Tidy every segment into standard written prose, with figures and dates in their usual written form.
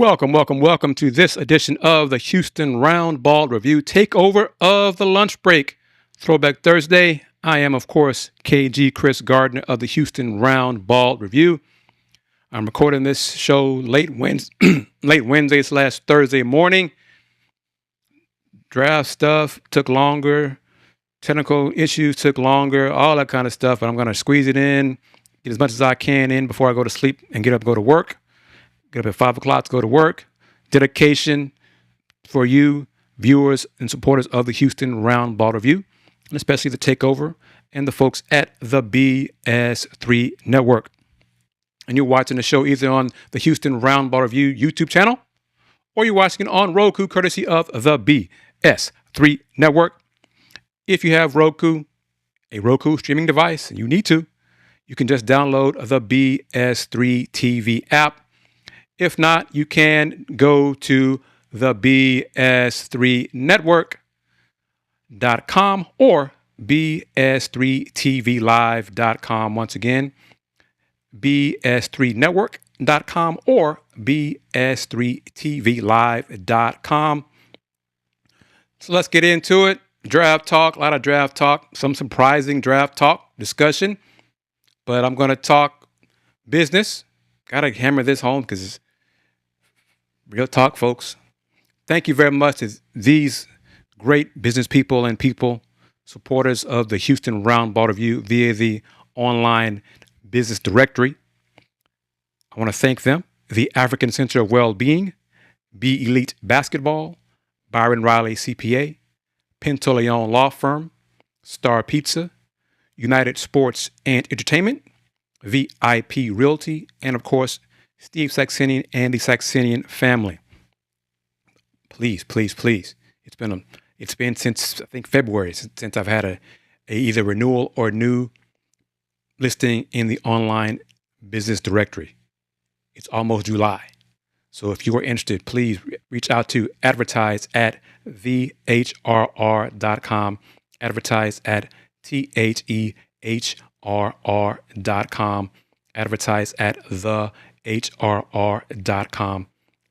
Welcome to this edition of the Houston Roundball Review, Takeover of the Lunch Break, Throwback Thursday. I am, of course, KG Kris Gardner of the Houston Roundball Review. I'm recording this show late Wednesday/Thursday morning. Draft stuff took longer, technical issues took longer, all that kind of stuff, but I'm going to squeeze it in, get as much as I can in before I go to sleep and get up and go to work. Get up at 5 o'clock to go to work. Dedication for you, viewers and supporters of the Houston Roundball Review, and especially the Takeover and the folks at the BS3 Network. And you're watching the show either on the Houston Roundball Review YouTube channel, or you're watching it on Roku, courtesy of the BS3 Network. If you have Roku, a Roku streaming device, and you need to, you can just download the BS3 TV app. If not, you can go to the BS3Network.com or BS3TVLive.com. Once again, BS3Network.com or BS3TVLive.com. So let's get into it. Draft talk, a lot of draft talk, some surprising draft talk discussion. But I'm going to talk business. Got to hammer this home because it's real talk, folks. Thank you very much to these great business people and supporters of the Houston Roundball Review via the online business directory. I want to thank them. The African Center of Wellbeing, Be Elite Basketball, Byron Riley CPA, Pinto-Leon Law Firm, Star Pizza, United Sports and Entertainment, VIP Realty, and of course, Steve Saxenian and the Saxenian family. Please. It's been since I think February since I've had a either renewal or new listing in the online business directory. It's almost July. So if you are interested, please reach out to advertise at thehrr.com, advertise at thehrr.com, advertise at thehrr.com,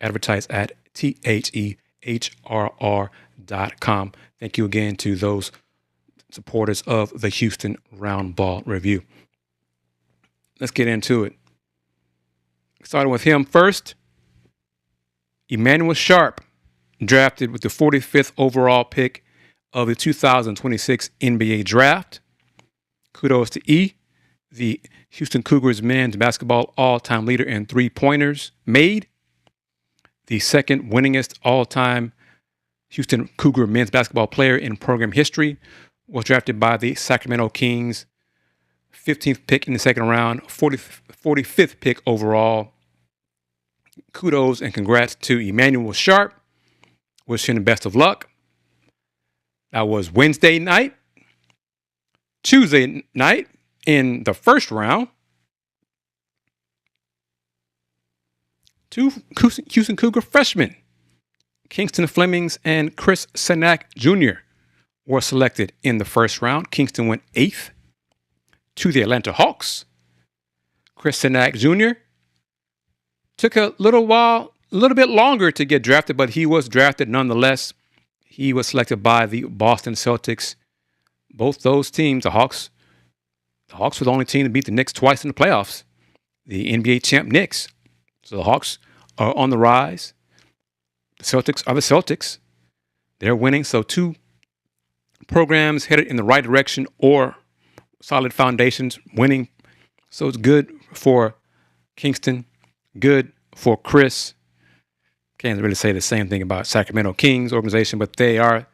advertise at thehrr.com. Thank you again to those supporters of the Houston Roundball Review. Let's get into it. Starting with him first, Emanuel Sharp, drafted with the 45th overall pick of the 2026 NBA Draft. Kudos to E, the Houston Cougars men's basketball all-time leader in three-pointers made. The second winningest all-time Houston Cougar men's basketball player in program history, was drafted by the Sacramento Kings, 15th pick in the second round, 45th pick overall. Kudos and congrats to Emanuel Sharp. Wish him the best of luck. That was Wednesday night. Tuesday night, in the first round, two Houston Cougar freshmen, Kingston Flemings and Chris Cenac Jr. were selected in the first round. Kingston went 8th to the Atlanta Hawks. Chris Cenac Jr. took a little bit longer to get drafted, but he was drafted nonetheless. He was selected by the Boston Celtics. Both those teams, the Hawks were the only team to beat the Knicks twice in the playoffs, the NBA champ Knicks. So the Hawks are on the rise. The Celtics are the Celtics. They're winning. So two programs headed in the right direction or solid foundations winning. So it's good for Kingston, good for Chris. Can't really say the same thing about Sacramento Kings organization, but they are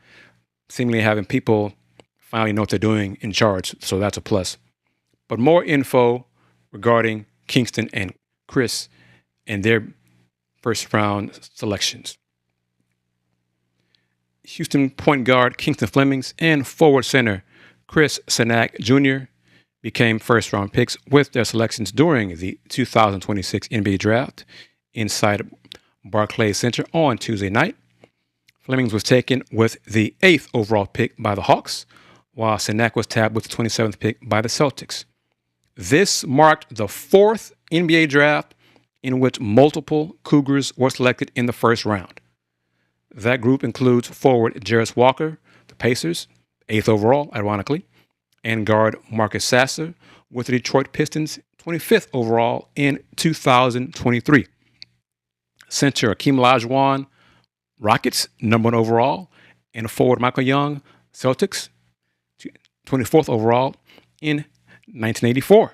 seemingly having people finally know what they're doing in charge. So that's a plus. But more info regarding Kingston and Chris and their first round selections. Houston point guard Kingston Flemings and forward center Chris Cenac Jr. became first round picks with their selections during the 2026 NBA Draft inside Barclays Center on Tuesday night. Flemings was taken with the 8th overall pick by the Hawks, while Cenac was tabbed with the 27th pick by the Celtics. This marked the 4th NBA Draft in which multiple Cougars were selected in the first round. That group includes forward Jarris Walker, the Pacers, 8th overall, ironically, and guard Marcus Sasser with the Detroit Pistons, 25th overall in 2023. Center Akeem Olajuwon, Rockets, number 1 overall, and forward Michael Young, Celtics, 24th overall in 1984.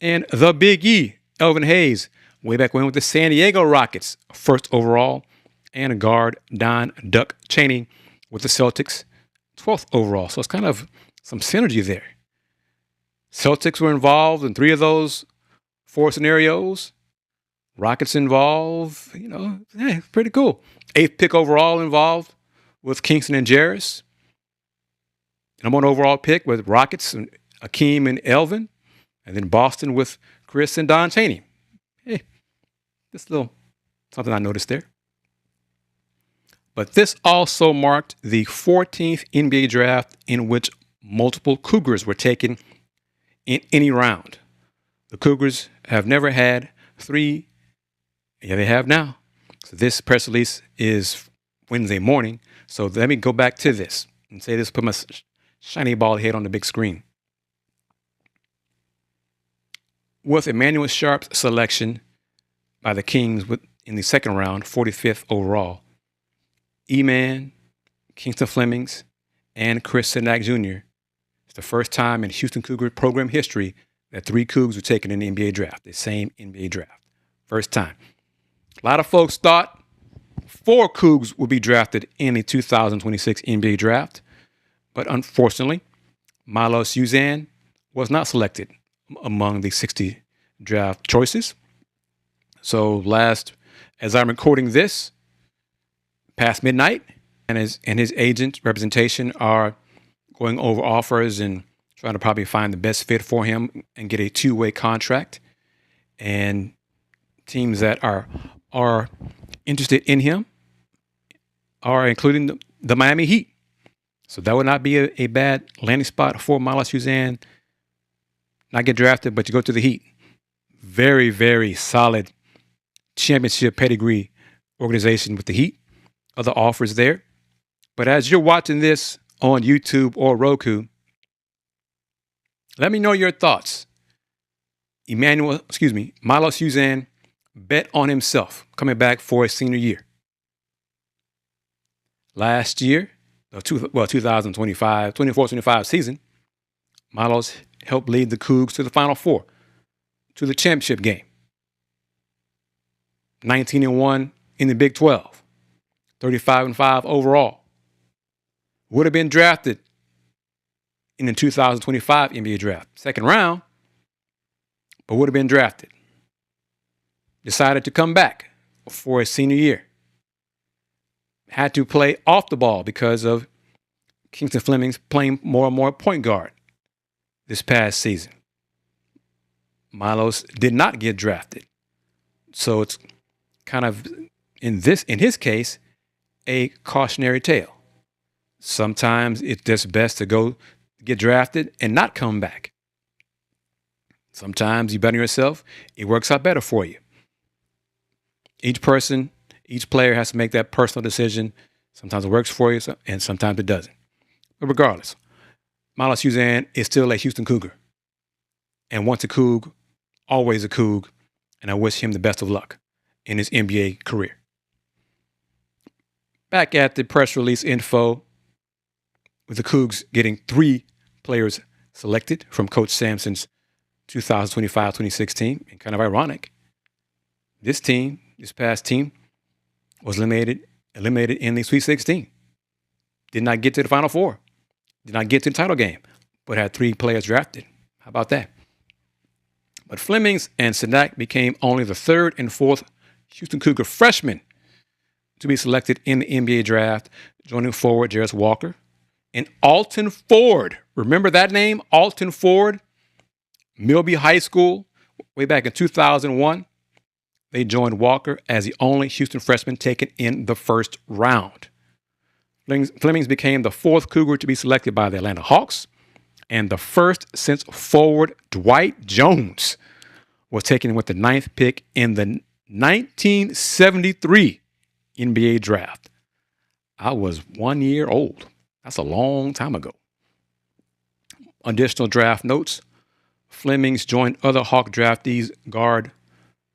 And the Big E, Elvin Hayes, way back when with the San Diego Rockets, 1st overall, and guard Don Duck Cheney with the Celtics, 12th overall. So it's kind of some synergy there. Celtics were involved in 3 of those 4 scenarios. Rockets involved, pretty cool. 8th pick overall involved with Kingston and Jarris. Number 1 overall pick with Rockets and Akeem and Elvin. And then Boston with Chris and Don Cheney. Hey, just a little something I noticed there. But this also marked the 14th NBA draft in which multiple Cougars were taken in any round. The Cougars have never had 3. Yeah, they have now. So this press release is Wednesday morning. So let me go back to this and say this, put my shiny bald head on the big screen. With Emanuel Sharp's selection by the Kings in the second round, 45th overall, E-Man, Kingston Flemings, and Chris Cenac Jr. It's the first time in Houston Cougar program history that 3 Cougs were taken in the NBA draft, the same NBA draft. First time. A lot of folks thought 4 Cougs would be drafted in the 2026 NBA draft, but unfortunately, Milos Uzan was not selected among the 60 draft choices. So as I'm recording this, past midnight, and his agent representation are going over offers and trying to probably find the best fit for him and get a 2-way contract. And teams that are interested in him are including the Miami Heat. So that would not be a bad landing spot for Milos Uzan. Not get drafted, but you go to the Heat. Very, very solid championship pedigree organization with the Heat. Other offers there. But as you're watching this on YouTube or Roku, let me know your thoughts. Milos Uzan bet on himself coming back for his senior year. Last year, 24-25 season, Milos helped lead the Cougs to the Final Four, to the championship game. 19-1 in the Big 12. 35-5 overall. Would have been drafted in the 2025 NBA draft. Second round, but would have been drafted. Decided to come back for his senior year. Had to play off the ball because of Kingston Flemings playing more and more point guard this past season. Milos did not get drafted. So it's kind of, in his case, a cautionary tale. Sometimes it's just best to go get drafted and not come back. Sometimes you bet on yourself, it works out better for you. Each player has to make that personal decision. Sometimes it works for you and sometimes it doesn't. But regardless, Milos Uzan is still a Houston Cougar. And once a Coug, always a Coug. And I wish him the best of luck in his NBA career. Back at the press release info, with the Cougs getting 3 players selected from Coach Sampson's 2025-2026 team, and kind of ironic, this past team, was eliminated in the Sweet 16. Did not get to the Final Four. Did not get to the title game, but had 3 players drafted. How about that? But Flemings and Cenac became only the 3rd and 4th Houston Cougar freshmen to be selected in the NBA draft, joining forward Jarris Walker and Alton Ford. Remember that name, Alton Ford? Milby High School, way back in 2001. They joined Walker as the only Houston freshman taken in the first round. Flemings became the 4th Cougar to be selected by the Atlanta Hawks and the first since forward Dwight Jones was taken with the 9th pick in the 1973 NBA draft. I was 1 year old. That's a long time ago. Additional draft notes. Flemings joined other Hawk draftees guard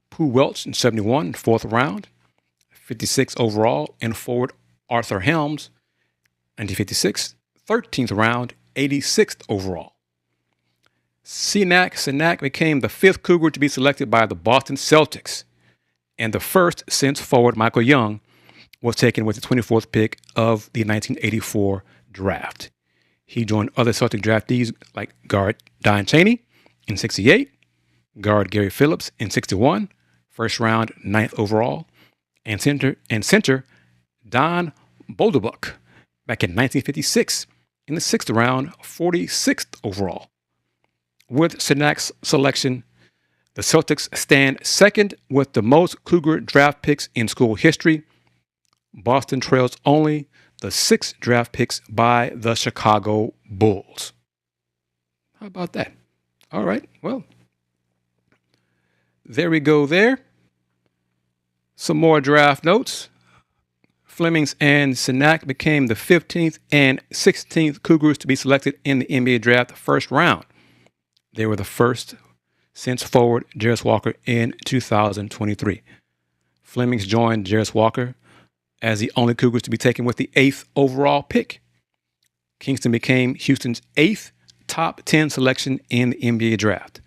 Pooh Welch in 71, 4th round, 56 overall, and forward Arthur Helms, 1956, 13th round, 86th overall. Cenac became the 5th Cougar to be selected by the Boston Celtics, and the first since forward Michael Young was taken with the 24th pick of the 1984 draft. He joined other Celtic draftees like guard Don Chaney in 68, guard Gary Phillips in 61, 1st round, 9th overall, and center Don Bolderbuck back in 1956 in the 6th round, 46th overall. With Cenac's selection, the Celtics stand second with the most Cougar draft picks in school history. Boston trails only the 6 draft picks by the Chicago Bulls. How about that? All right, well, there we go there. Some more draft notes. Flemings and Cenac became the 15th and 16th Cougars to be selected in the NBA draft 1st round. They were the first since forward Jarace Walker in 2023. Flemings joined Jarace Walker as the only Cougars to be taken with the 8th overall pick. Kingston became Houston's 8th top 10 selection in the NBA draft.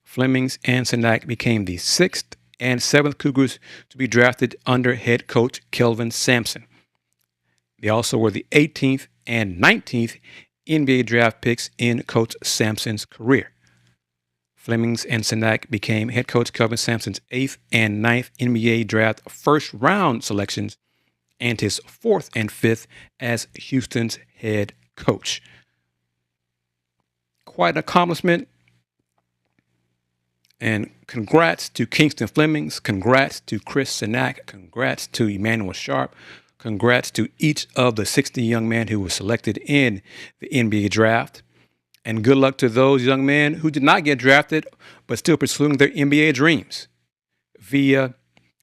Flemings and Cenac became the 6th and 7th Cougars to be drafted under head coach Kelvin Sampson. They also were the 18th and 19th NBA draft picks in Coach Sampson's career. Flemings and Cenac became head coach Kelvin Sampson's 8th and 9th NBA draft 1st round selections and his 4th and 5th as Houston's head coach. Quite an accomplishment. And congrats to Kingston Flemings. Congrats to Chris Cenac. Congrats to Emanuel Sharp. Congrats to each of the 60 young men who were selected in the NBA draft. And good luck to those young men who did not get drafted, but still pursuing their NBA dreams. Via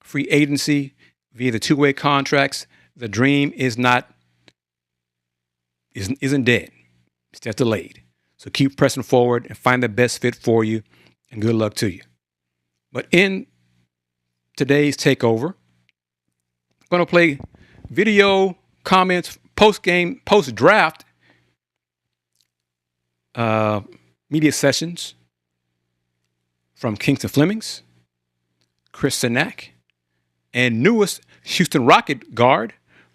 free agency, via the 2-way contracts, the dream isn't dead. It's just delayed. So keep pressing forward and find the best fit for you, and good luck to you. But in today's takeover, I'm going to play video comments, post-game, post-draft media sessions from Kingston Flemings, Chris Cenac, and newest Houston Rocket guard,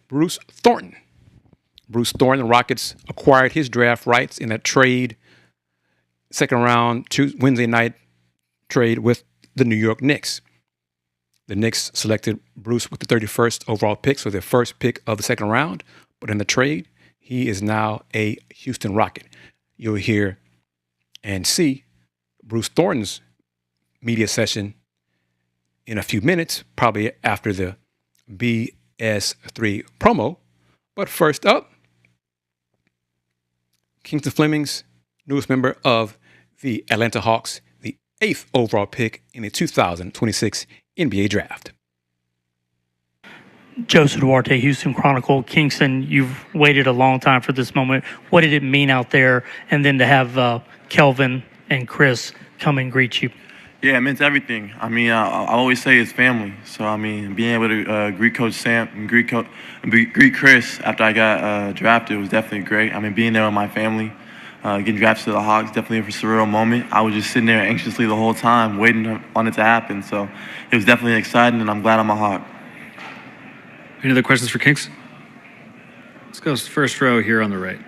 Bruce Thornton. Bruce Thornton, the Rockets acquired his draft rights in a trade, 2nd round, Wednesday night trade with the New York Knicks. The Knicks selected Bruce with the 31st overall pick, so their first pick of the 2nd round. But in the trade, he is now a Houston Rocket. You'll hear and see Bruce Thornton's media session in a few minutes, probably after the BS3 promo. But first up, Kingston Flemings, newest member of the Atlanta Hawks, the 8th overall pick in the 2026 NBA draft. Joseph Duarte, Houston Chronicle. Kingston, you've waited a long time for this moment. What did it mean out there? And then to have Kelvin and Chris come and greet you. Yeah, it meant everything. I mean, I always say it's family. So, I mean, being able to greet Coach Sam and greet Chris after I got drafted was definitely great. I mean, being there with my family, getting drafted to the Hawks, definitely a surreal moment. I was just sitting there anxiously the whole time, waiting on it to happen. So it was definitely exciting, and I'm glad I'm a Hawk. Any other questions for Kingston? Let's go first row here on the right.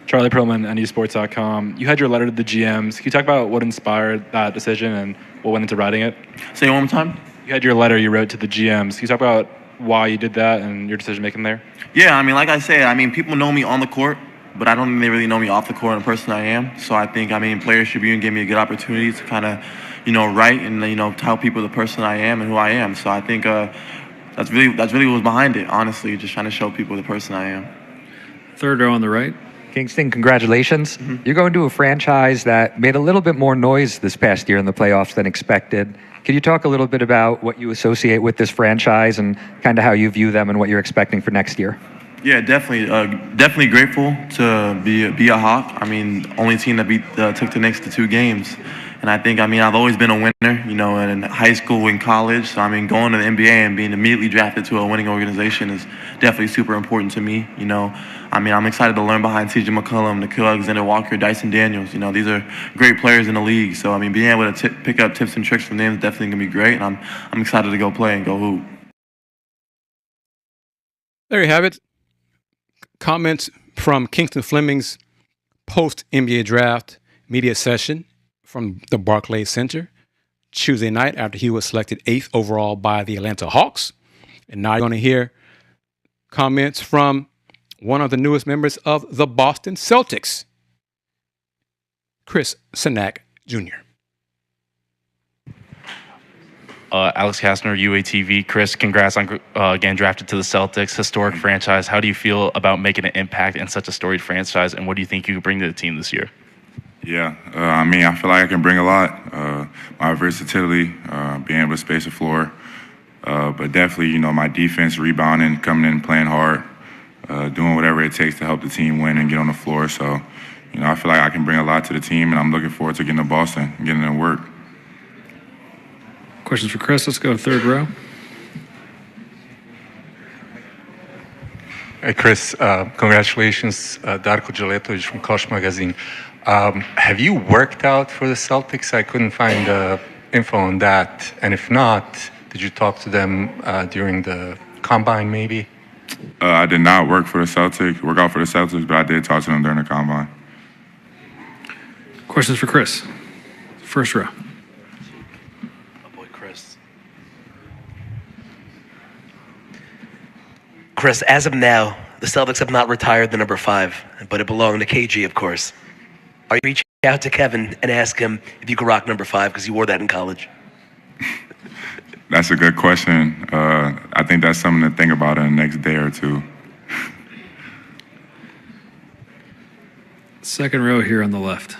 Charlie Perlman, NDSports.com. You had your letter to the GMs. Can you talk about what inspired that decision and what went into writing it? Say it one more time. You had your letter you wrote to the GMs. Can you talk about why you did that and your decision-making there? Yeah, I mean, like I said, people know me on the court, but I don't think they really know me off the court and the person I am. So I think, Players Tribune gave me a good opportunity to kind of, write and, tell people the person I am and who I am. So I think that's really what was behind it, honestly, just trying to show people the person I am. Third row on the right. Kingston, congratulations. You're going to a franchise that made a little bit more noise this past year in the playoffs than expected. Can you talk a little bit about what you associate with this franchise and kind of how you view them and what you're expecting for next year? Yeah, definitely. Definitely grateful to be a Hawk. I mean, only team that took the Knicks to 2 games. And I think, I've always been a winner, in high school and college. So, going to the NBA and being immediately drafted to a winning organization is definitely super important to me, I'm excited to learn behind T.J. McCollum, Nickeil Alexander-Walker, Dyson Daniels. These are great players in the league. So, being able to pick up tips and tricks from them is definitely going to be great. And I'm excited to go play and go hoop. There you have it. Comments from Kingston Flemings post-NBA draft media session from the Barclays Center Tuesday night after he was selected 8th overall by the Atlanta Hawks. And now you're going to hear comments from one of the newest members of the Boston Celtics, Chris Cenac Jr. Alex Kastner, UATV. Chris, congrats on getting drafted to the Celtics, historic franchise. How do you feel about making an impact in such a storied franchise, and what do you think you can bring to the team this year? Yeah, I feel like I can bring a lot. My versatility, being able to space the floor, but definitely, my defense, rebounding, coming in, playing hard, doing whatever it takes to help the team win and get on the floor. So, I feel like I can bring a lot to the team, and I'm looking forward to getting to Boston and getting to work. Questions for Chris? Let's go to third row. Hey, Chris, congratulations. Darko Djeletovic from Kosh Magazine. Have you worked out for the Celtics? I couldn't find info on that. And if not, did you talk to them during the combine maybe? I did not work out for the Celtics, but I did talk to them during the combine. Questions for Chris? First row. Chris, as of now, the Celtics have not retired the number 5, but it belonged to KG, of course. Are you reaching out to Kevin and ask him if you could rock number 5 because you wore that in college? That's a good question. I think that's something to think about in the next day or two. Second row here on the left.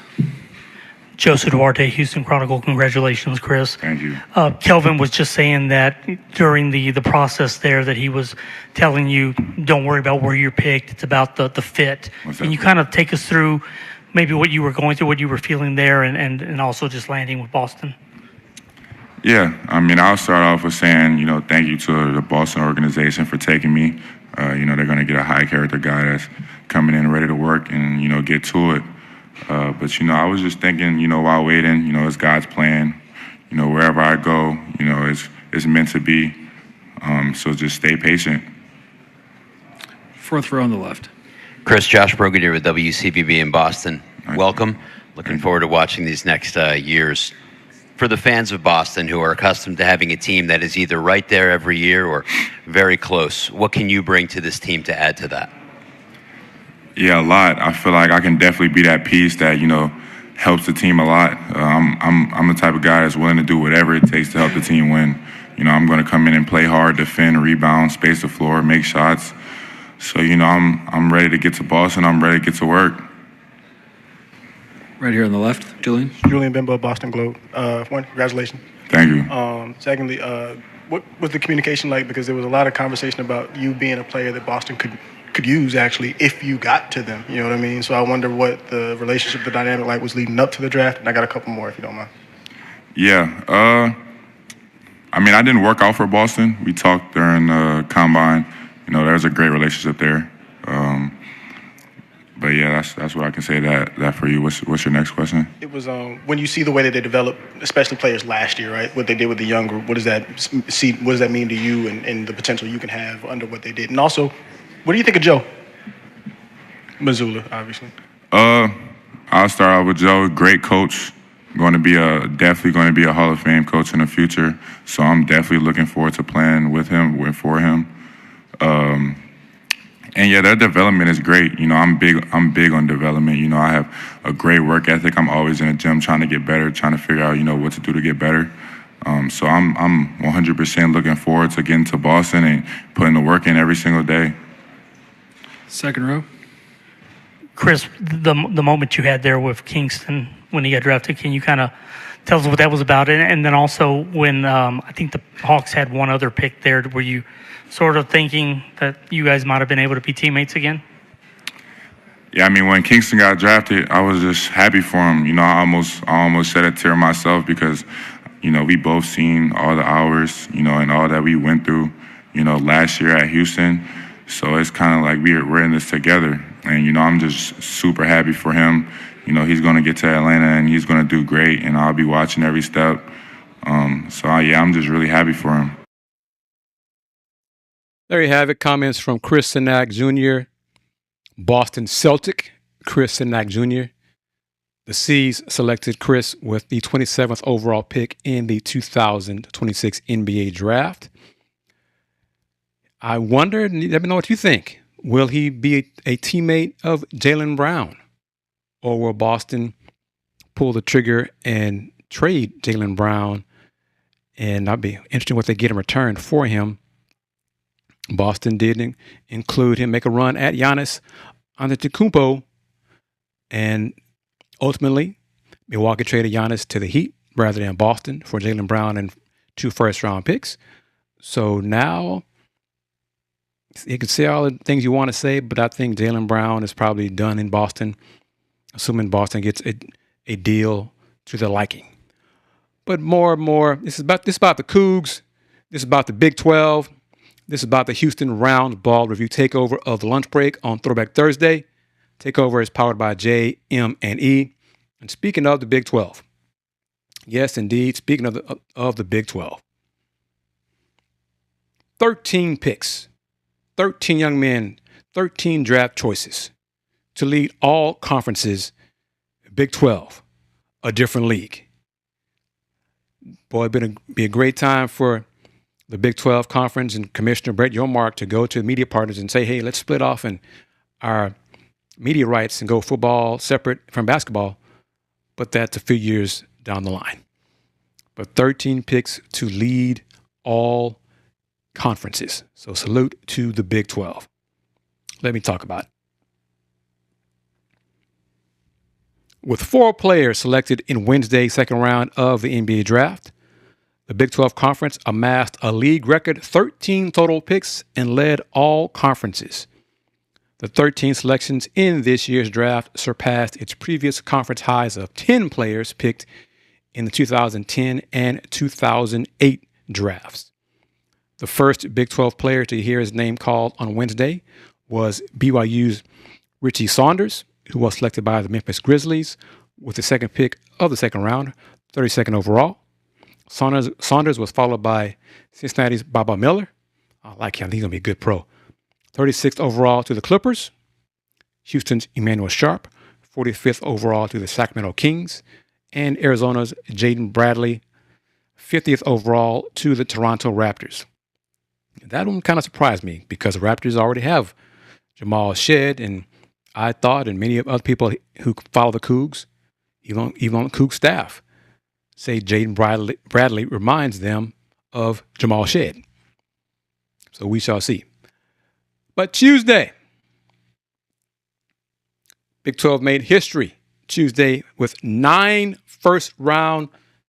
Joseph Duarte, Houston Chronicle. Congratulations, Chris. Thank you. Kelvin was just saying that during the process there that he was telling you, don't worry about where you're picked. It's about the fit. Can you kind of take us through maybe what you were going through, what you were feeling there, and also just landing with Boston? Yeah, I'll start off with saying, thank you to the Boston organization for taking me. They're going to get a high character guy that's coming in ready to work and, get to it. But I was just thinking, while waiting, it's God's plan. Wherever I go, it's meant to be. So just stay patient. Fourth row on the left. Chris, Josh Brogadier with WCBB in Boston. Welcome. Looking forward to watching these next years. For the fans of Boston who are accustomed to having a team that is either right there every year or very close, what can you bring to this team to add to that? Yeah, a lot. I feel like I can definitely be that piece that, helps the team a lot. I'm the type of guy that's willing to do whatever it takes to help the team win. I'm going to come in and play hard, defend, rebound, space the floor, make shots. So, I'm ready to get to Boston. I'm ready to get to work. Right here on the left, Julian. Julian Bimbo, Boston Globe. One, congratulations. Thank you. Secondly, what was the communication like? Because there was a lot of conversation about you being a player that Boston could use, actually, if you got to them. You know what I mean? So I wonder what the relationship, the dynamic like was leading up to the draft. And I got a couple more, if you don't mind. Yeah. I didn't work out for Boston. We talked during the combine. There's a great relationship there. But yeah, that's what I can say that for you. What's your next question? It was when you see the way that they developed, especially players last year, right? What they did with the young group. What does that mean to you and the potential you can have under what they did? And also, what do you think of Joe Mazzulla, obviously? I'll start out with Joe. Great coach. Definitely going to be a Hall of Fame coach in the future. So I'm definitely looking forward to playing with him, for him. And yeah, their development is great. I'm big on development. I have a great work ethic. I'm always in the gym trying to get better, trying to figure out, what to do to get better. So I'm 100% looking forward to getting to Boston and putting the work in every single day. Second row. Chris, the moment you had there with Kingston when he got drafted, can you kind of tell us what that was about? And then also when I think the Hawks had one other pick there, were you sort of thinking that you guys might have been able to be teammates again? Yeah, I mean, when Kingston got drafted, I was just happy for him. You know, I almost shed a tear myself because, you know, we both seen all the hours, you know, and all that we went through, you know, last year at Houston. So it's kind of like we're in this together. And, you know, I'm just super happy for him. You know, he's going to get to Atlanta and he's going to do great, and I'll be watching every step. Yeah, I'm just really happy for him. There you have it. Comments from Chris Cenac Jr., Boston Celtic, Chris Cenac Jr. The C's selected Chris with the 27th overall pick in the 2026 NBA draft. I wonder, let me know what you think. Will he be a teammate of Jaylen Brown? Or will Boston pull the trigger and trade Jaylen Brown? And that'd be interesting what they get in return for him. Boston did include him, make a run at Giannis Antetokounmpo. And ultimately, Milwaukee traded Giannis to the Heat rather than Boston for Jaylen Brown and 2 first-round picks. So now you can say all the things you want to say, but I think Jaylen Brown is probably done in Boston, assuming Boston gets a deal to their liking. But more, this is about the Cougs. This is about the Big 12. This is about the Houston Roundball review takeover of the lunch break on Throwback Thursday. Takeover is powered by JM&E. And speaking of the Big 12, yes, indeed, speaking of the Big 12, 13 picks, 13 young men, 13 draft choices to lead all conferences, Big 12, a different league. Boy, it'd be a great time for the Big 12 Conference and Commissioner Brett Yormark to go to media partners and say, hey, let's split off and our media rights and go football separate from basketball. But that's a few years down the line. But 13 picks to lead all conferences. So salute to the Big 12. Let me talk about it. With 4 players selected in Wednesday's second round of the NBA draft, the Big 12 Conference amassed a league record 13 total picks and led all conferences. The 13 selections in this year's draft surpassed its previous conference highs of 10 players picked in the 2010 and 2008 drafts. The first Big 12 player to hear his name called on Wednesday was BYU's Richie Saunders, who was selected by the Memphis Grizzlies with the second pick of the second round, 32nd overall. Saunders was followed by Cincinnati's Baba Miller. I like him. He's going to be a good pro. 36th overall to the Clippers. Houston's Emanuel Sharp, 45th overall to the Sacramento Kings. And Arizona's Jaden Bradley, 50th overall to the Toronto Raptors. That one kind of surprised me because the Raptors already have Jamal Shead, and I thought, and many other people who follow the Coogs, even on the Cougs staff, say Jaden Bradley reminds them of Jamal Shead. So we shall see. But Tuesday, Big 12 made history Tuesday with 9 first-round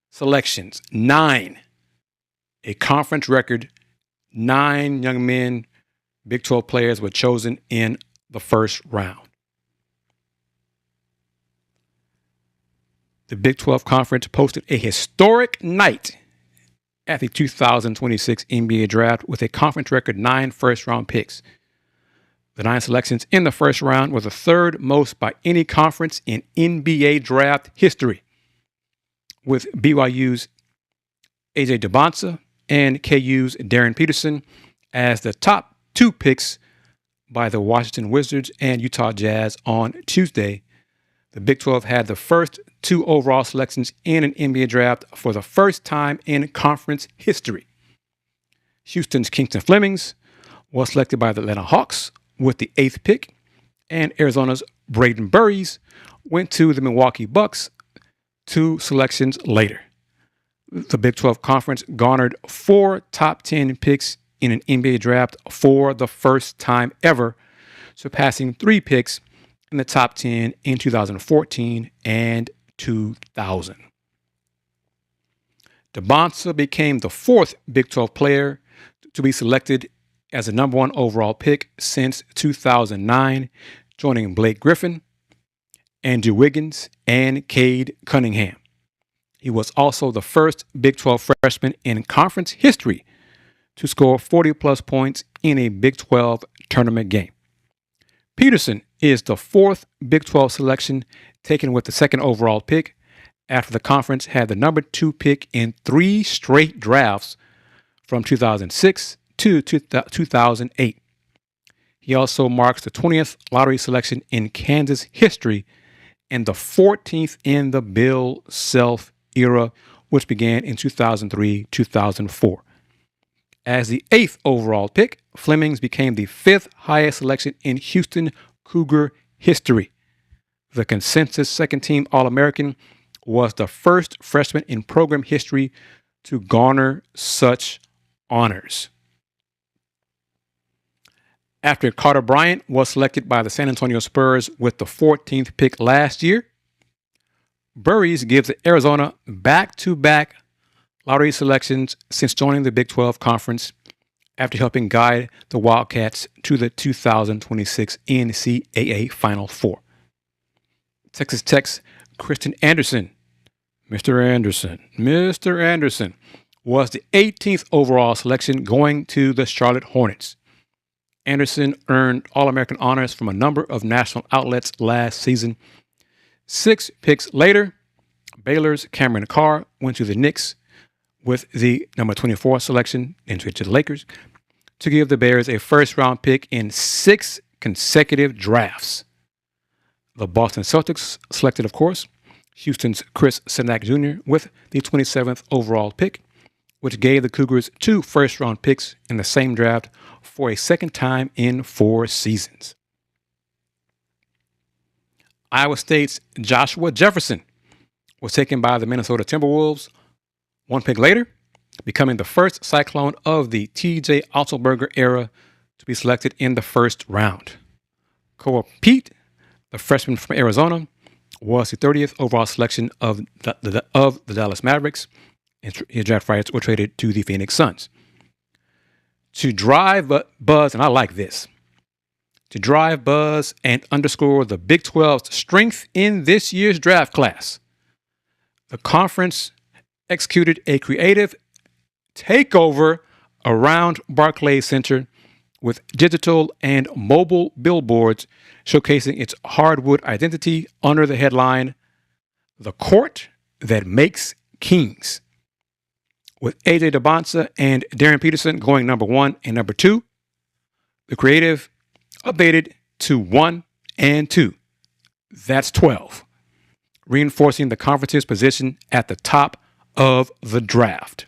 selections. 9. A conference record. 9 young men, Big 12 players were chosen in the first round. The Big 12 Conference posted a historic night at the 2026 NBA Draft with a conference record 9 first-round picks. The 9 selections in the first round were the third most by any conference in NBA Draft history, with BYU's AJ Debonsa and KU's Darren Peterson as the top 2 picks by the Washington Wizards and Utah Jazz on Tuesday. The Big 12 had the first 2 overall selections in an NBA draft for the first time in conference history. Houston's Kingston Flemings was selected by the Atlanta Hawks with the 8th pick, and Arizona's Braden Burries went to the Milwaukee Bucks 2 selections later. The Big 12 Conference garnered 4 top 10 picks in an NBA draft for the first time ever, surpassing 3 picks in the top 10 in 2014 and 2000. DeBonsa became the fourth Big 12 player to be selected as the number 1 overall pick since 2009, joining Blake Griffin, Andrew Wiggins, and Cade Cunningham. He was also the first Big 12 freshman in conference history to score 40-plus points in a Big 12 tournament game. Peterson is the fourth Big 12 selection taken with the second overall pick after the conference had the number 2 pick in 3 straight drafts from 2006 to 2008. He also marks the 20th lottery selection in Kansas history and the 14th in the Bill Self era, which began in 2003-2004. As the 8th overall pick, Flemings became the 5th highest selection in Houston Cougar history. The consensus second-team All-American was the first freshman in program history to garner such honors. After Carter Bryant was selected by the San Antonio Spurs with the 14th pick last year, Burries gives Arizona back-to-back lottery selections since joining the Big 12 Conference after helping guide the Wildcats to the 2026 NCAA Final Four. Texas Tech's Christian Anderson, Mr. Anderson, was the 18th overall selection going to the Charlotte Hornets. Anderson earned All-American honors from a number of national outlets last season. 6 picks later, Baylor's Cameron Carr went to the Knicks with the number 24 selection, and switched to the Lakers, to give the Bears a first-round pick in 6 consecutive drafts. The Boston Celtics selected, of course, Houston's Chris Cenac Jr. with the 27th overall pick, which gave the Cougars 2 first-round picks in the same draft for a second time in 4 seasons. Iowa State's Joshua Jefferson was taken by the Minnesota Timberwolves 1 pick later, becoming the first Cyclone of the T.J. Otzelberger era to be selected in the first round. Koa Pete, the freshman from Arizona, was the 30th overall selection of the Dallas Mavericks, and his draft rights were traded to the Phoenix Suns. To drive buzz, and I like this, to drive buzz and underscore the Big 12's strength in this year's draft class, the conference executed a creative takeover around Barclays Center with digital and mobile billboards showcasing its hardwood identity under the headline, "The Court That Makes Kings." With AJ DeBonsa and Darren Peterson going number 1 and number 2, the creative updated to 1 and 2. That's 12, reinforcing the conference's position at the top of the draft.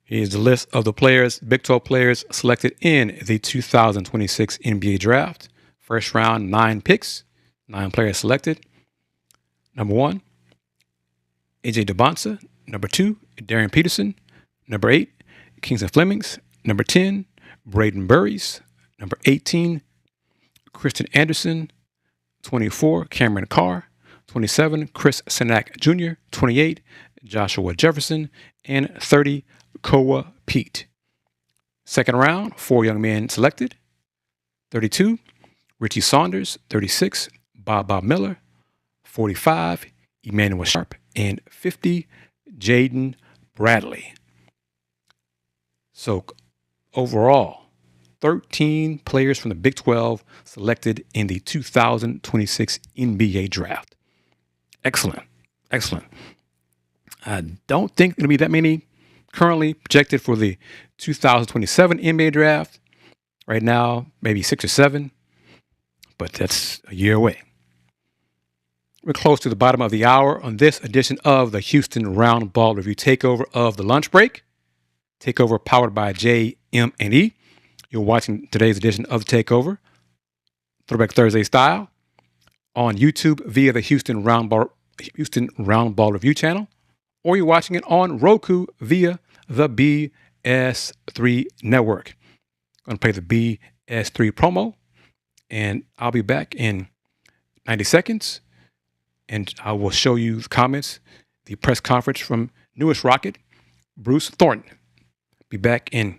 Here's the list of the players, Big 12 players selected in the 2026 NBA draft. First round, 9 picks, 9 players selected. Number 1, AJ DeBonsa. Number 2, Darren Peterson. Number 8, Kingston Flemings. Number 10, Braden Burries. Number 18, Christian Anderson. 24, Cameron Carr. 27, Chris Cenac Jr. 28, Joshua Jefferson. And 30, Koa Pete. Second round, 4 young men selected. 32, Richie Saunders. 36, Bob Miller. 45, Emanuel Sharp. And 50, Jaden Bradley. So overall, 13 players from the Big 12 selected in the 2026 NBA draft. Excellent. I don't think there'll be that many currently projected for the 2027 NBA draft. Right now, maybe 6 or 7, but that's a year away. We're close to the bottom of the hour on this edition of the Houston Roundball Review Takeover of the Lunch Break. Takeover powered by JM&E. You're watching today's edition of the Takeover, Throwback Thursday style, on YouTube via the Houston Roundball Review channel, or you're watching it on Roku via the BS3 Network. I'm going to play the BS3 promo and I'll be back in 90 seconds, and I will show you the comments, the press conference from newest Rocket, Bruce Thornton. Be back in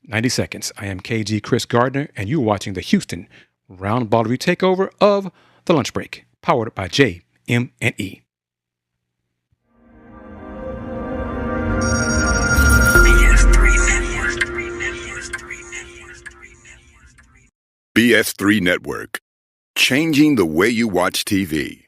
90 seconds. I am KG Kris Gardner, and you're watching the Houston Roundball Review Takeover of the Lunch Break, powered by JM&E. BS3 Network, changing the way you watch TV.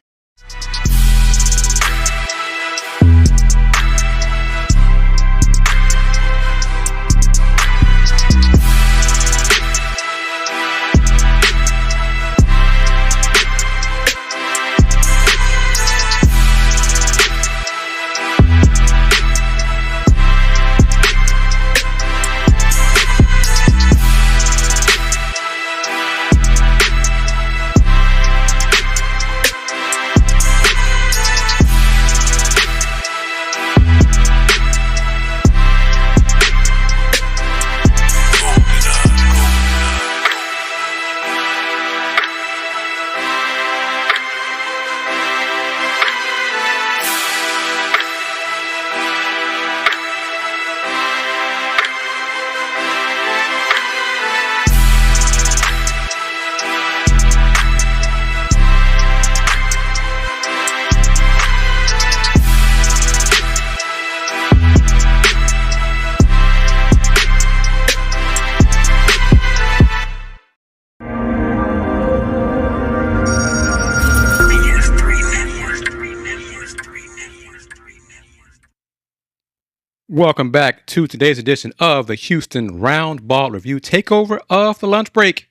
Welcome back to today's edition of the Houston Roundball Review Takeover of the Lunch Break,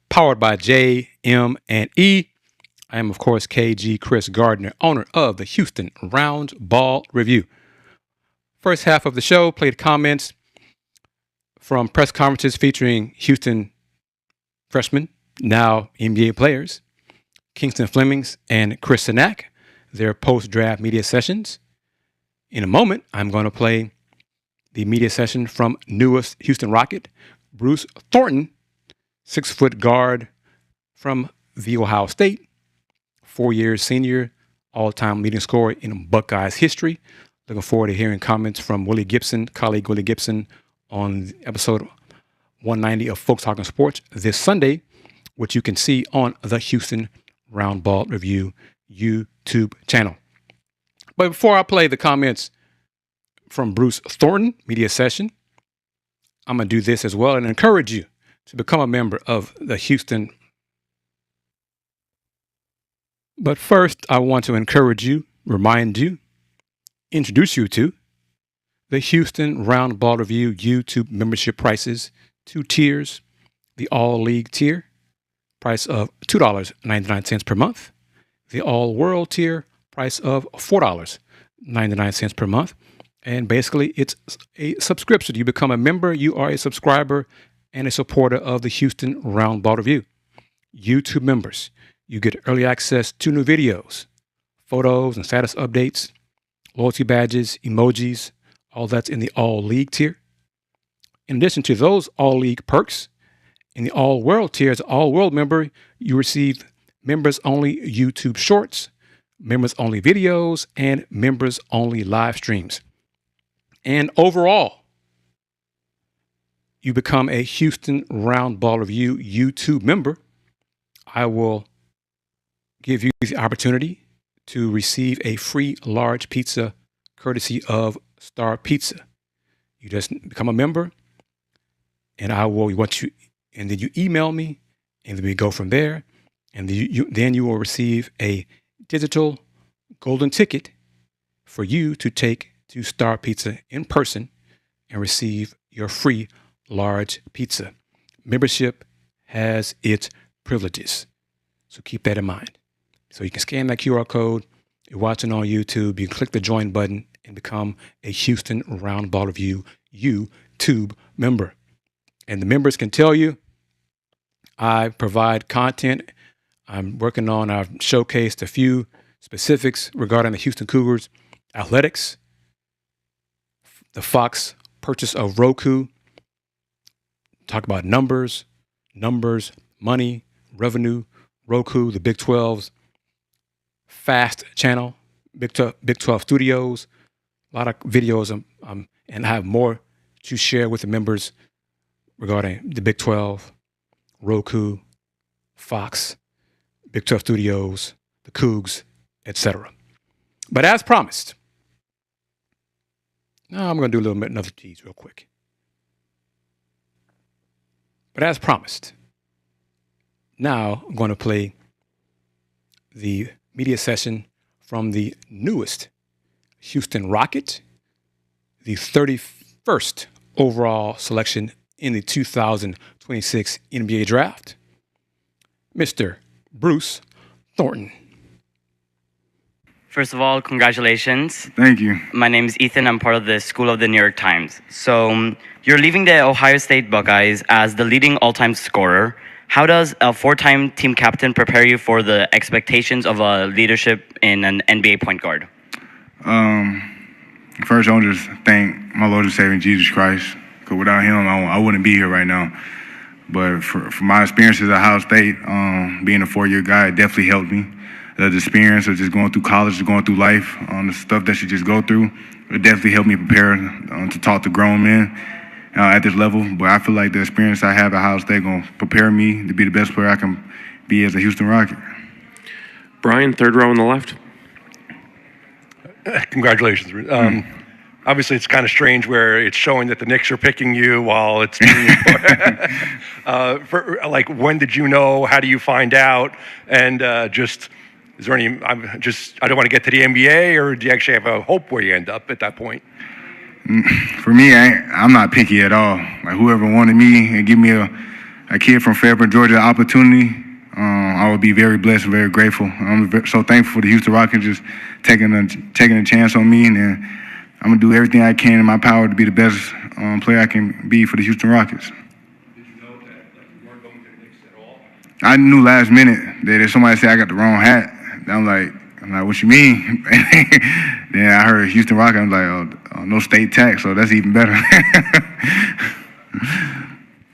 powered by JM&E. I am, of course, KG Kris Gardner, owner of the Houston Roundball Review. First half of the show played comments from press conferences featuring Houston freshmen, now NBA players, Kingston Flemings and Chris Cenac, their post-draft media sessions. In a moment, I'm going to play the media session from newest Houston Rocket, Bruce Thornton, 6-foot guard from the Ohio State, 4-year senior, all-time leading scorer in Buckeyes history. Looking forward to hearing comments from Willie Gibson, colleague Willie Gibson, on episode 190 of Folks Talking Sports this Sunday, which you can see on the Houston Roundball Review YouTube channel. But before I play the comments from Bruce Thornton media session, I'm going to do this as well and encourage you to become a member of the Houston. But first, I want to encourage you, remind you, introduce you to the Houston Roundball Review YouTube membership prices. 2 tiers: the All League tier, price of $2.99 per month; the All World tier, price of $4.99 per month. And basically, it's a subscription. You become a member, you are a subscriber and a supporter of the Houston Roundball Review. YouTube members, you get early access to new videos, photos and status updates, loyalty badges, emojis, all that's in the All League tier. In addition to those All League perks, in the All World tier, as an All World member, you receive members-only YouTube shorts, members-only videos, and members-only live streams. And overall, you become a Houston Roundball Review YouTube member. I will give you the opportunity to receive a free large pizza courtesy of Star Pizza. You just become a member, and I will want you, and then you email me, and then we go from there. And then you will receive a digital golden ticket for you to take to Star Pizza in person and receive your free large pizza. Membership has its privileges, so keep that in mind. So you can scan that QR code. You're watching on YouTube. You can click the join button and become a Houston Roundball Review YouTube member. And the members can tell you, I provide content. I've showcased a few specifics regarding the Houston Cougars athletics, the Fox purchase of Roku, talk about numbers, money, revenue, Roku, the Big 12's FAST channel, Big 12 Studios, a lot of videos, and I have more to share with the members regarding the Big 12, Roku, Fox, Big 12 Studios, the Coogs, etc. But as promised, now I'm going to do a little bit another tease real quick. But as promised, now I'm going to play the media session from the newest Houston Rocket, the 31st overall selection in the 2026 NBA Draft, Mr. Bruce Thornton. First of all, congratulations. Thank you. My name is Ethan. I'm part of the School of the New York Times. So you're leaving the Ohio State Buckeyes as the leading all-time scorer. How does a four-time team captain prepare you for the expectations of a leadership in an NBA point guard? First, I want to just thank my Lord and Savior, Jesus Christ, because without him, I wouldn't be here right now. But for my experiences at Ohio State, being a four-year guy, it definitely helped me. The experience of just going through college, going through life, the stuff that you just go through, it definitely helped me prepare to talk to grown men at this level. But I feel like the experience I have at Ohio State going to prepare me to be the best player I can be as a Houston Rocket. Brian, third row on the left. Congratulations. Obviously, it's kind of strange where it's showing that the Knicks are picking you while it's like, when did you know? How do you find out? And is there any? I don't want to get to the NBA, or do you actually have a hope where you end up at that point? For me, I'm not picky at all. Like, whoever wanted me and give me a kid from Fairburn, Georgia, opportunity, I would be very blessed and very grateful. I'm so thankful for the Houston Rockets just taking a chance on me, and I'm gonna do everything I can in my power to be the best player I can be for the Houston Rockets. Did you know that you weren't going to the Knicks at all? I knew last minute that if somebody said I got the wrong hat, I'm like, what you mean? Then I heard Houston Rockets. I'm like, oh, no state tax, so that's even better.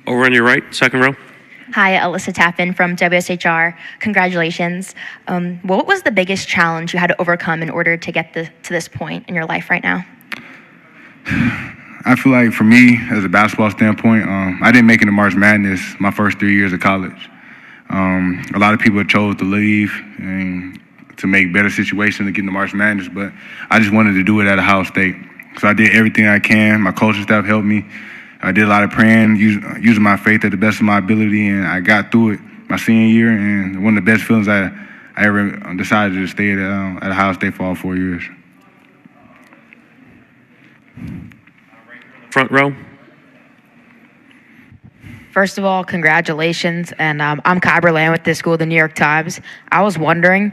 Over on your right, second row. Hi, Alyssa Taffin from WSHR. Congratulations. What was the biggest challenge you had to overcome in order to get to this point in your life right now? I feel like for me, as a basketball standpoint, I didn't make it to March Madness my first 3 years of college. A lot of people chose to leave and to make better situations to get into March Madness, but I just wanted to do it at Ohio State. So I did everything I can. My coaching staff helped me. I did a lot of praying, using my faith at the best of my ability, and I got through it my senior year. And one of the best feelings I ever decided to stay at Ohio State for all 4 years. Front row. First of all, congratulations. And I'm Kyber Land with the School of the New York Times. I was wondering,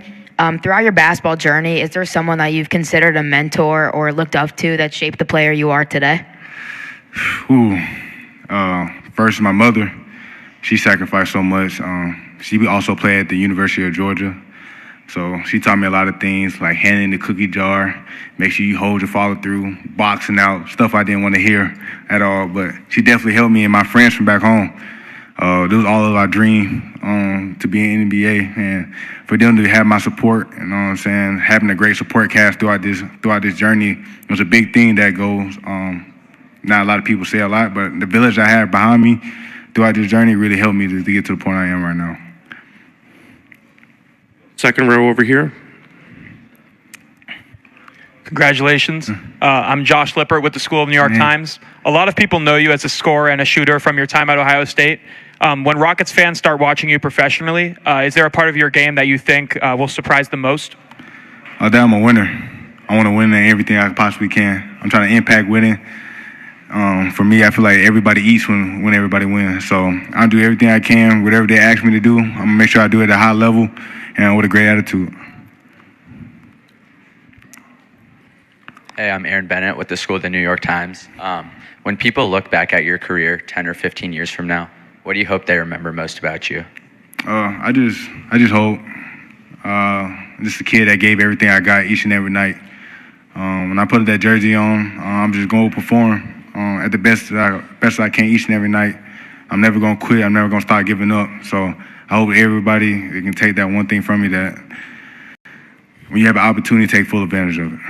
throughout your basketball journey, is there someone that you've considered a mentor or looked up to that shaped the player you are today? First, my mother. She sacrificed so much. She also played at the University of Georgia. So she taught me a lot of things, like handing the cookie jar, make sure you hold your follow through, boxing out, stuff I didn't want to hear at all. But she definitely helped me and my friends from back home. This was all of our dream to be in NBA, and for them to have my support, you know what I'm saying, having a great support cast throughout this journey, it was a big thing that goes. Not a lot of people say a lot, but the village I had behind me throughout this journey really helped me to get to the point I am right now. Second row over here. Congratulations. I'm Josh Lippert with the School of New York Times. A lot of people know you as a scorer and a shooter from your time at Ohio State. When Rockets fans start watching you professionally, is there a part of your game that you think will surprise the most? That I'm a winner. I want to win in everything I possibly can. I'm trying to impact winning. For me, I feel like everybody eats when everybody wins. So I'll do everything I can, whatever they ask me to do. I'm going to make sure I do it at a high level and with a great attitude. Hey, I'm Aaron Bennett with the School of the New York Times. When people look back at your career 10 or 15 years from now, what do you hope they remember most about you? I just hope just a kid that gave everything I got each and every night. When I put that jersey on, I'm just going to perform at the best I can each and every night. I'm never going to quit. I'm never going to start giving up. So I hope everybody can take that one thing from me, that when you have an opportunity, take full advantage of it.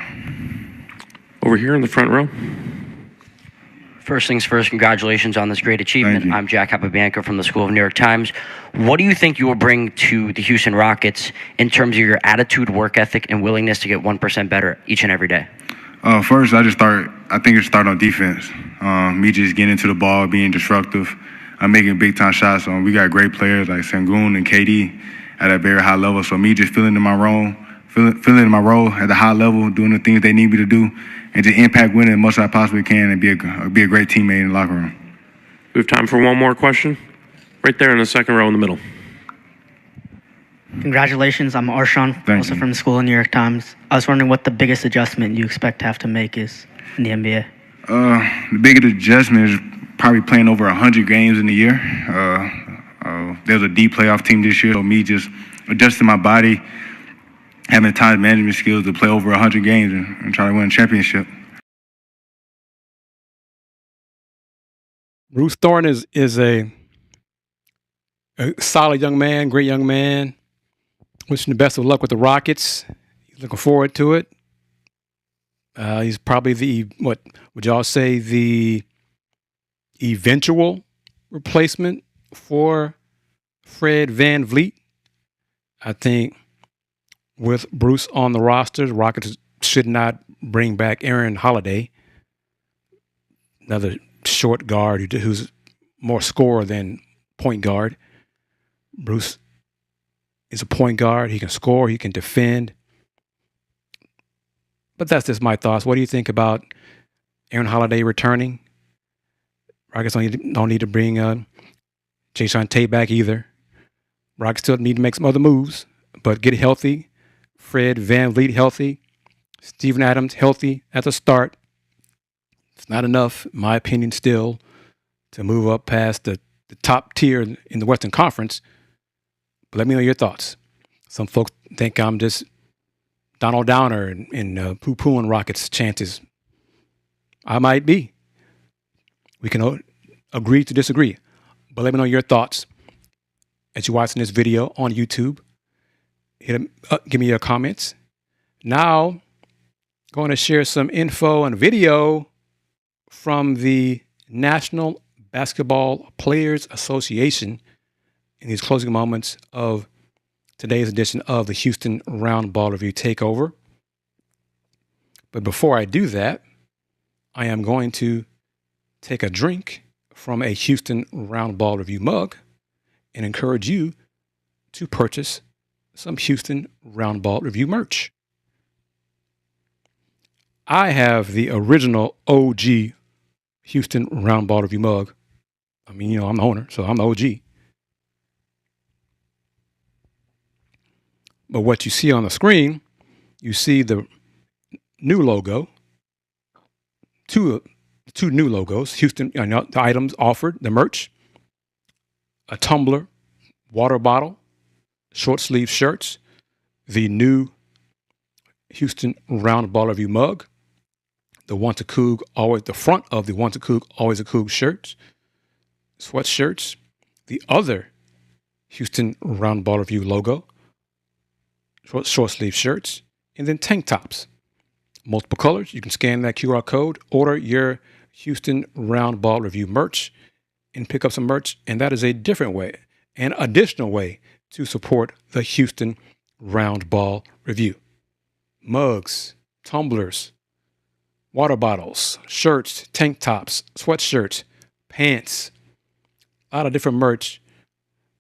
Over here in the front row. First things first, congratulations on this great achievement. I'm Jack Capabianca from the School of New York Times. What do you think you will bring to the Houston Rockets in terms of your attitude, work ethic, and willingness to get 1% better each and every day? First, I think it start on defense. Me just getting into the ball, being disruptive. I'm making big-time shots. We got great players like Sengun and KD at a very high level. So me just filling in my role at a high level, doing the things they need me to do, and just impact winning as much as I possibly can and be a great teammate in the locker room. We have time for one more question. Right there in the second row in the middle. Congratulations, I'm Arshawn, also from the School of New York Times. I was wondering what the biggest adjustment you expect to have to make is in the NBA. The biggest adjustment is probably playing over 100 games in a year. There's a deep playoff team this year, so me just adjusting my body, having time management skills to play over 100 games and try to win a championship. Bruce Thornton is a solid young man, great young man. Wishing the best of luck with the Rockets. He's looking forward to it. He's probably what would y'all say, the eventual replacement for Fred VanVleet. I think with Bruce on the roster, the Rockets should not bring back Aaron Holiday, another short guard who's more scorer than point guard. Bruce is a point guard. He can score. He can defend. But that's just my thoughts. What do you think about Aaron Holiday returning? Rockets don't need to bring Jason Tate back either. Rockets still need to make some other moves, but get healthy. Fred VanVleet healthy. Steven Adams healthy at the start. It's not enough, in my opinion, still to move up past the top tier in the Western Conference. But let me know your thoughts. Some folks think I'm just Donald Downer and poo-pooing Rockets' chances. I might be. We can agree to disagree. But let me know your thoughts as you're watching this video on YouTube. Give me your comments. Now, going to share some info and video from the National Basketball Players Association in these closing moments of today's edition of the Houston Roundball Review Takeover. But before I do that, I am going to take a drink from a Houston Roundball Review mug and encourage you to purchase some Houston Roundball Review merch. I have the original OG Houston Roundball Review mug. I mean, I'm the owner, so I'm the OG. But what you see on the screen, you see the new logo, two new logos, Houston, the items offered, the merch, a tumbler, water bottle, short sleeve shirts, the new Houston Roundball Review mug, the Once a Coug, always the front of the Once a Coug, always a Coug shirts, sweatshirts, the other Houston Roundball Review logo, short sleeve shirts, and then tank tops. Multiple colors. You can scan that QR code, order your Houston Roundball Review merch, and pick up some merch. And that is a different way, an additional way to support the Houston Roundball Review. Mugs, tumblers, water bottles, shirts, tank tops, sweatshirts, pants, a lot of different merch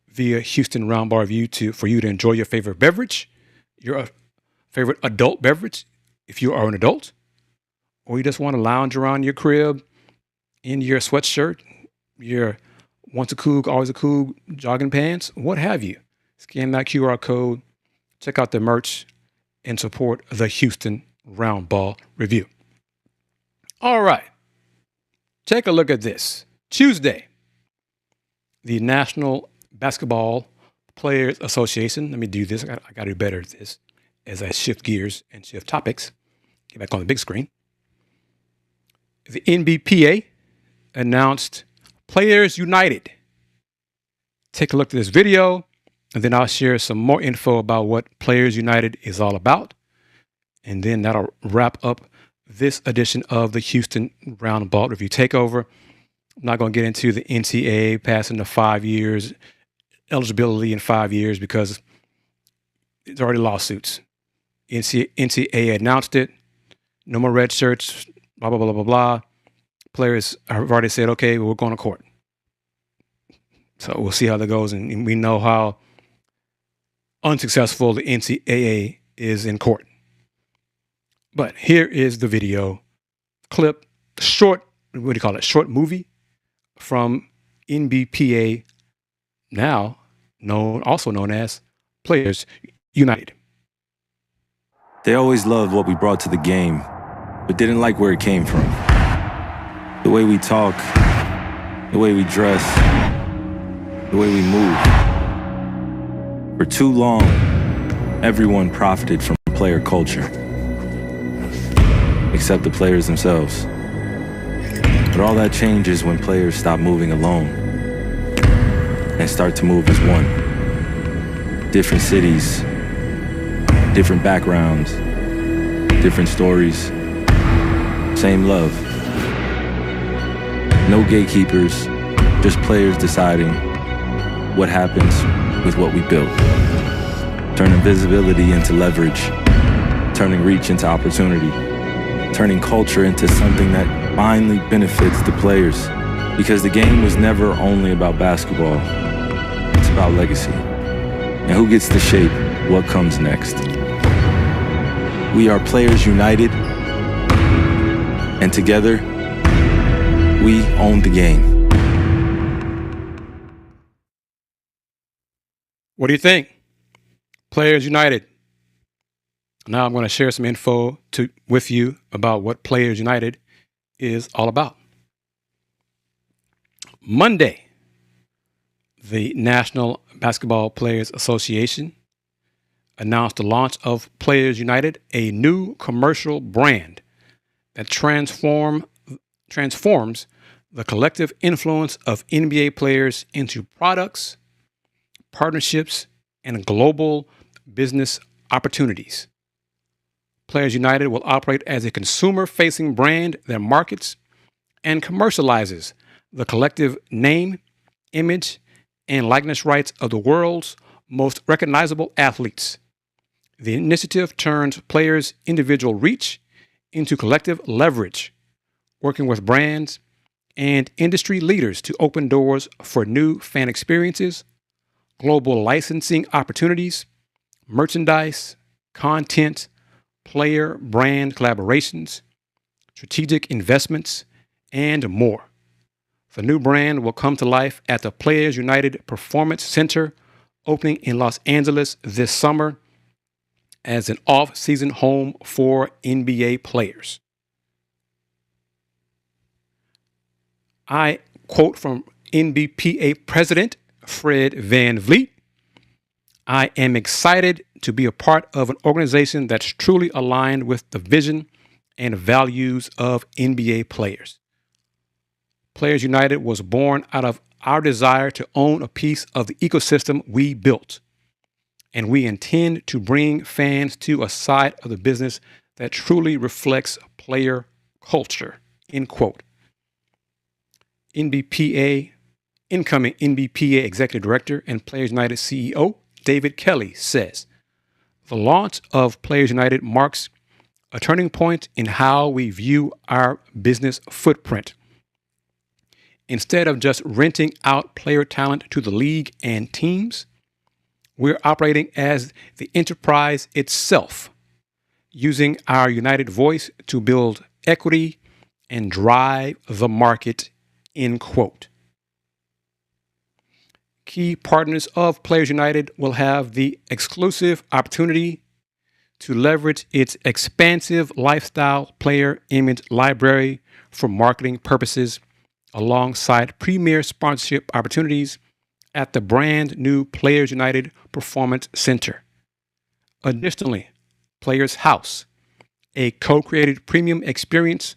via Houston Roundball Review for you to enjoy your favorite beverage, your favorite adult beverage, if you are an adult, or you just want to lounge around your crib in your sweatshirt, your Once a Coug, always a Coug jogging pants, what have you. Scan that QR code, check out the merch, and support the Houston Roundball Review. All right. Take a look at this. Tuesday, the National Basketball Players Association. Let me do this. I got to do better at this as I shift gears and shift topics. Get back on the big screen. The NBPA announced Players United. Take a look at this video. and then I'll share some more info about what Players United is all about. And then that'll wrap up this edition of the Houston Roundball Review Takeover. I'm not going to get into the NCAA passing the 5 years, eligibility in 5 years, because there's already lawsuits. NCAA announced it. No more red shirts, blah, blah, blah, blah, blah. Players have already said, okay, we're going to court. So we'll see how that goes. And we know how unsuccessful the NCAA is in court. But here is the video clip, short, what do you call it? Short movie from NBPA, now also known as Players United. They always loved what we brought to the game, but didn't like where it came from. The way we talk, the way we dress, the way we move. For too long, everyone profited from player culture, except the players themselves. But all that changes when players stop moving alone and start to move as one. Different cities, different backgrounds, different stories, same love. No gatekeepers, just players deciding what happens with what we built. Turning visibility into leverage, turning reach into opportunity, turning culture into something that finally benefits the players. Because the game was never only about basketball, it's about legacy. And who gets to shape what comes next? We are Players United, and together, we own the game. What do you think? Players United. Now I'm going to share some info with you about what Players United is all about. Monday, the National Basketball Players Association announced the launch of Players United, a new commercial brand that transforms the collective influence of NBA players into products, partnerships, and global business opportunities. Players United will operate as a consumer-facing brand that markets and commercializes the collective name, image, and likeness rights of the world's most recognizable athletes. The initiative turns players' individual reach into collective leverage, working with brands and industry leaders to open doors for new fan experiences, global licensing opportunities, merchandise, content, player brand collaborations, strategic investments, and more. The new brand will come to life at the Players United Performance Center, opening in Los Angeles this summer as an off-season home for NBA players. I quote from NBPA President Fred VanVleet, "I am excited to be a part of an organization that's truly aligned with the vision and values of NBA players." Players United was born out of our desire to own a piece of the ecosystem we built, and we intend to bring fans to a side of the business that truly reflects player culture, end quote. Incoming NBPA Executive Director and Players United CEO David Kelly says, "The launch of Players United marks a turning point in how we view our business footprint. Instead of just renting out player talent to the league and teams, we're operating as the enterprise itself, using our united voice to build equity and drive the market," end quote. Key partners of Players United will have the exclusive opportunity to leverage its expansive lifestyle player image library for marketing purposes, alongside premier sponsorship opportunities at the brand new Players United Performance Center. Additionally, Players House, a co-created premium experience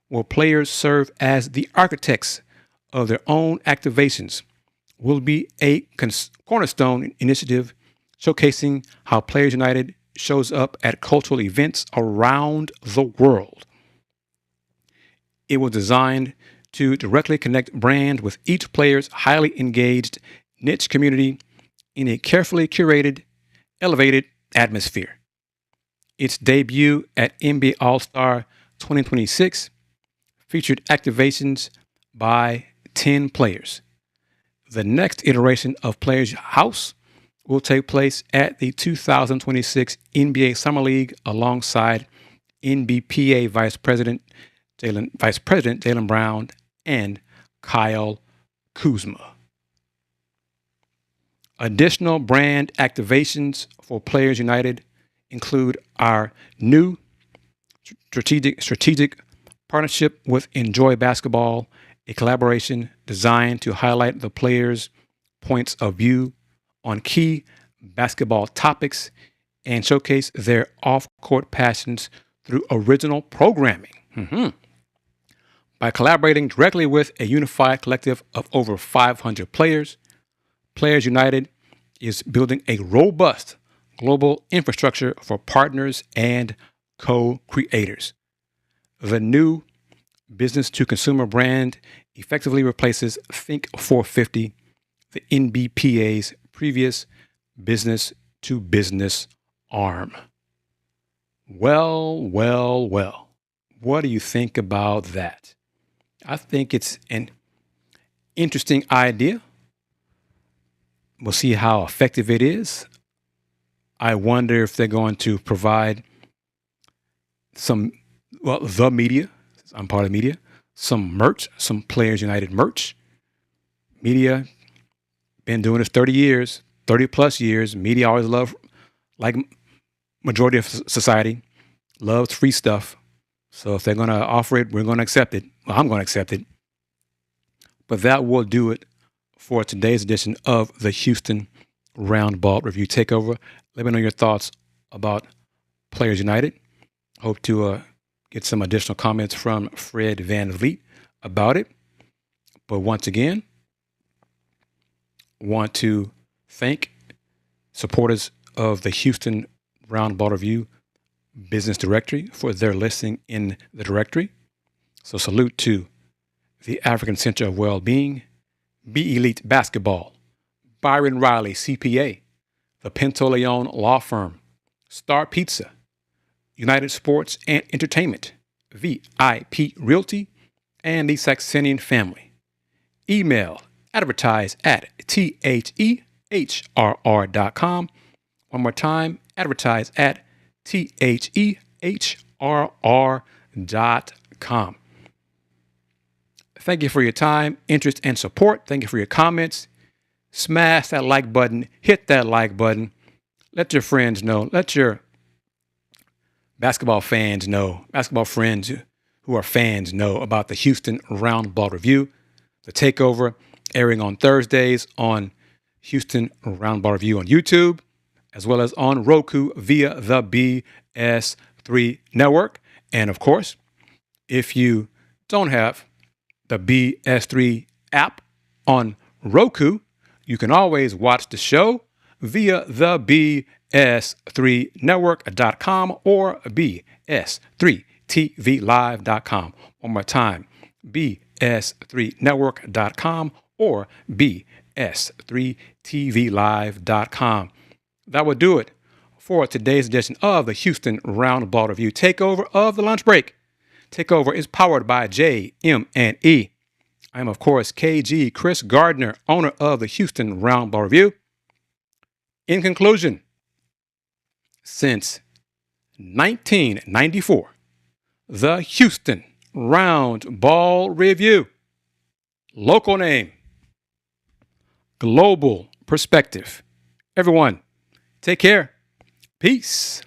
where players serve as the architects of their own activations, will be a cornerstone initiative showcasing how Players United shows up at cultural events around the world. It was designed to directly connect brand with each player's highly engaged niche community in a carefully curated, elevated atmosphere. Its debut at NBA All-Star 2026 featured activations by 10 players. The next iteration of Players House will take place at the 2026 NBA Summer League alongside NBPA Vice President Jaylen Brown and Kyle Kuzma. Additional brand activations for Players United include our new strategic partnership with Enjoy Basketball, a collaboration designed to highlight the players' points of view on key basketball topics and showcase their off-court passions through original programming. By collaborating directly with a unified collective of over 500 players, Players United is building a robust global infrastructure for partners and co-creators. The new business-to-consumer brand effectively replaces Think 450, the NBPA's previous business-to-business arm. Well. What do you think about that? I think it's an interesting idea. We'll see how effective it is. I wonder if they're going to provide the media, I'm part of media, some merch, some Players United merch. Media, been doing this 30 plus years. Media always love, like majority of society, loves free stuff. So if they're going to offer it, we're going to accept it. Well, I'm going to accept it. But that will do it for today's edition of the Houston Roundball Review Takeover. Let me know your thoughts about Players United. Hope to get some additional comments from Fred VanVleet about it. But once again, want to thank supporters of the Houston Roundball Review Business Directory for their listing in the directory. So salute to the African Center of Wellbeing, Be Elite Basketball, Byron Riley CPA, the Pinto Leon Law Firm, Star Pizza, United Sports and Entertainment, VIP Realty, and the Saxenian Family. Email advertise@thehrr.com. One more time, advertise@thehrr.com. Thank you for your time, interest, and support. Thank you for your comments. Smash that like button. Hit that like button. Let your friends know. Let your basketball fans know, basketball friends who are fans know about the Houston Roundball Review, the Takeover, airing on Thursdays on Houston Roundball Review on YouTube, as well as on Roku via the BS3 Network. And of course, if you don't have the BS3 app on Roku, you can always watch the show via the BS3Network.com or BS3TVLive.com. One more time, BS3Network.com or BS3TVLive.com. That will do it for today's edition of the Houston Roundball Review Takeover of the Lunch Break. Takeover is powered by JM&E. I am, of course, KG Kris Gardner, owner of the Houston Roundball Review. In conclusion, since 1994, the Houston Roundball Review. Local name, global perspective. Everyone, take care. Peace.